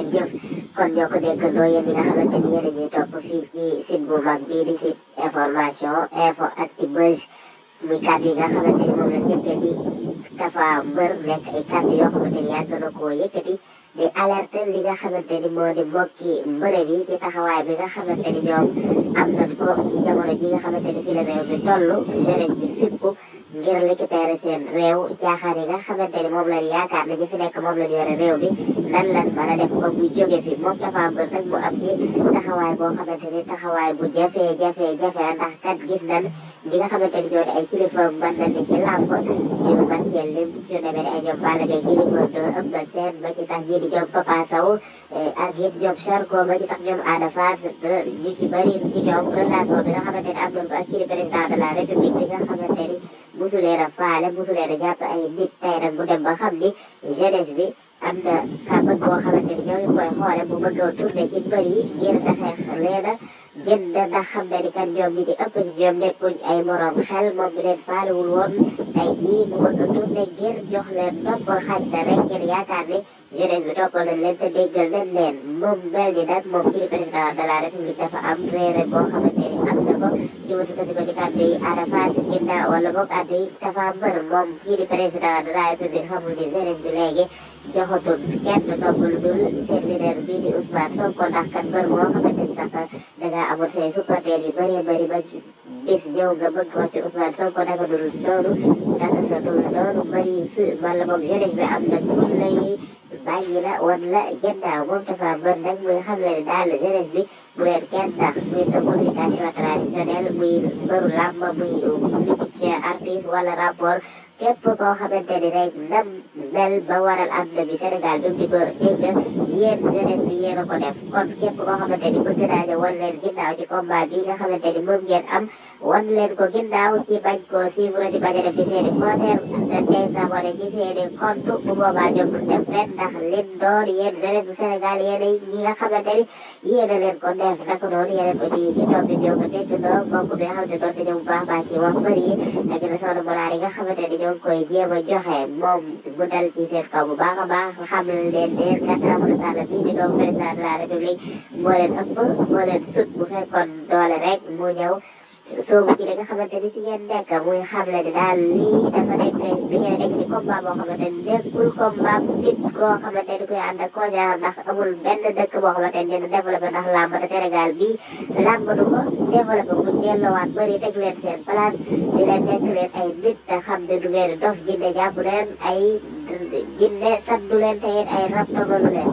ngeen jëf kon ñoo ko déggandoo yéen ñi nga xamante ni yéen a ñuy topp fii ci site bu mag bii di site information info Actubuzz muy kàddu yi nga xamante ni moom la yëkkati Tapha Mbeur nekk ay kàddu yoo xamante ni yàgg na koo yëkkati di alerte li nga xamante ni moo di mbokki mbërë bi ci taxawaay bi nga xamante ni ñoom am nañ ko ci jamono ji nga xamante ni fi la réew mi toll jeunesse bi fippu ngir récupérer seen réew caaxaan yi nga xamante ni moom lañ yaakaar ne ñi fi nekk moom lañ yore réew bi nan lan mën a def ba bu jóge fi moom Tapha Mbeur nag mu am ci taxawaay boo xamante ni taxawaay bu jafe la ndax kat gis nañ ñi nga xamante ni ñoo di ay kilifa mën nañ ni ci làmb ñu mën cee lim ñu demee ne ay ñoom Balla Gaye Gris Bordeaux Eumeu Sène ba ci sax ñii di ñoom Papa Sow ak it ñoom Zarko ba ci sax ñoom Ada Fass ñu ci bëri ci ñoom relation bi nga xamante ni am nañ ko ak kii di président de la république bi nga xamante ni mosu leen a faale mosu leen a jàpp ay nit tey nag mu dem ba xam ni jeunesse bi am na kàmbat boo xamante ni ñoo ngi koy xoole mu bëgg a tourné ci mbër yi ngir fexe leen a jënd ndax xam na ni kat ñoom ñi ci ëpp ci ñoom nekkuñ ay morom xel moom mi leen faalewul woon tey jii mu bëgg a tourné ngir jox leen nopp xaj na rek ngir yaakaar ni jeunesse bi toppal nañ leen te déggal nañ leen moom mel ni nag moom kii di président de la république dafa am réere boo xamante ni am na ko ci wutu ko ci kàddu yi Ada Fass ginnaaw wala boog kàddu yi Tapha Mbeur moom kii di président de la république xamul ni jeunesse bi léegi joxatul kenn nopp lu dul seen leader bii di Ousmane Sonko ndax kat mbër moo xamante ni sax dangaa amul say supporters yu bëree bëri ba bis ñëw nga bëgg wax ci Ousmane Sonko naka dul noonu naka sa dul noonu bëri su wala boog jeunesse bi am na fuf lay bàyyi la wan la gannaaw moom Tapha Mbeur nag muy xam ne daal jeunesse bi bu leen kenn ndax muy sa communication traditionnelle muy mbëru làmb muy musicien artiste wala rapport képp koo xamante ni rek ndam mel ba waral àdduna bi Sénégal bi mu di ko dégg yéen jeunesse bi yéen a ko def kon képp koo xamante ni bëgg naa ne wan leen ginnaaw ci combat bi nga xamante ni moom ngeen am wan leen ko ginnaaw ci bañ ko suivre di bañ a def ci seen i concert te désabonné ci seen i compte bu boobaa ñoom du def fenn ndax leen doon yéen jeunesse bu Sénégal yéen ñi nga xamante ni yéen a leen ko def naka noonu yeneen audio yi ci topp bi ñoo ko dégg doo mbokk bi nga xamante doon dañu bu baax baax ci wax mbër yi ak réseau moral yi nga xamante ni ñoo ngi koy jéem a joxe moom bu dal ci seen kaw bu baax a baax xam leen ne kat Amadou Sall bii di doomu président de la république moo leen ëpp moo leen sut bu fekkoon doole rek mu ñëw soobu ci li nga xamante ni si ngeen nekk muy xamle ni daal lii dafa nekk li ngeen nekk ci combat boo xamante ni nekkul combat nit koo xamante ni koy ànd ak koo jaar ndax amul benn dëkk boo xamante ni dina développé ndax làmb te Sénégal bii làmb du ko développé bu delloowaat bëri teg leen seen place di leen nekk leen ay nit te xam ne du ngeen dof jinne jàpp leen ay jinne saddu leen te ay rab dogalu leen